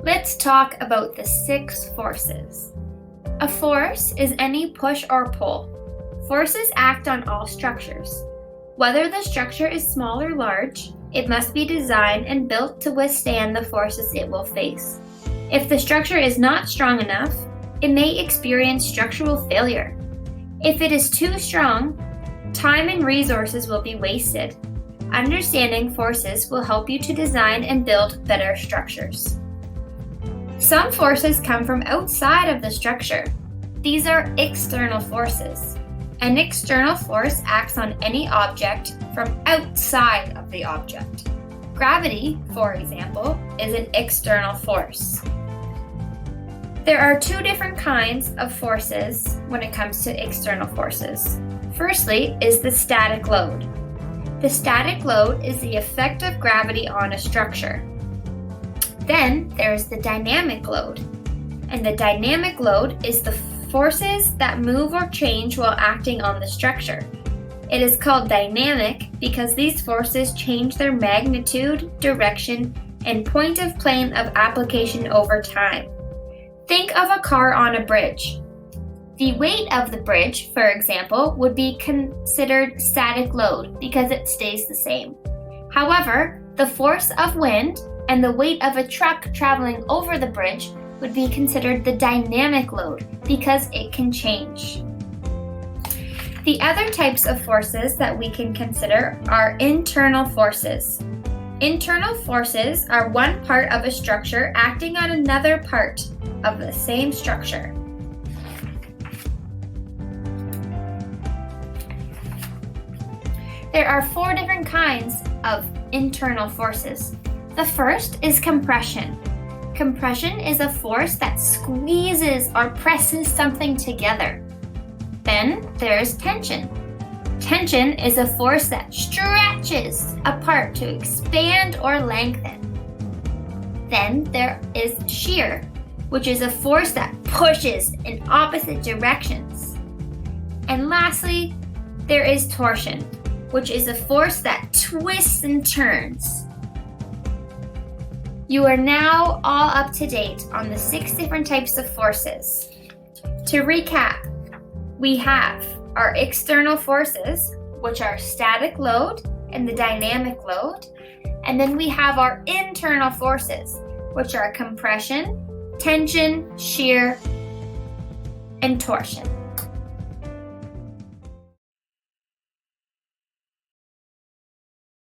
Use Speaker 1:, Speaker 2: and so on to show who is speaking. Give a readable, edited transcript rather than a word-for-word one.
Speaker 1: Let's talk about the 6 forces. A force is any push or pull. Forces act on all structures. Whether the structure is small or large, it must be designed and built to withstand the forces it will face. If the structure is not strong enough, it may experience structural failure. If it is too strong, time and resources will be wasted. Understanding forces will help you to design and build better structures. Some forces come from outside of the structure. These are external forces. An external force acts on any object from outside of the object. Gravity, for example, is an external force. There are 2 different kinds of forces when it comes to external forces. Firstly is the static load. The static load is the effect of gravity on a structure. Then there is the dynamic load, and the dynamic load is the forces that move or change while acting on the structure. It is called dynamic because these forces change their magnitude, direction, and point of plane of application over time. Think of a car on a bridge. The weight of the bridge, for example, would be considered static load because it stays the same. However, the force of wind and the weight of a truck traveling over the bridge would be considered the dynamic load because it can change. The other types of forces that we can consider are internal forces. Internal forces are one part of a structure acting on another part of the same structure. There are 4 different kinds of internal forces. The first is compression. Compression is a force that squeezes or presses something together. Then there is tension. Tension is a force that stretches a part to expand or lengthen. Then there is shear, which is a force that pushes in opposite directions. And lastly, there is torsion, which is a force that twists and turns. You are now all up to date on the 6 different types of forces. To recap, we have our external forces, which are static load and the dynamic load, and then we have our internal forces, which are compression, tension, shear, and torsion.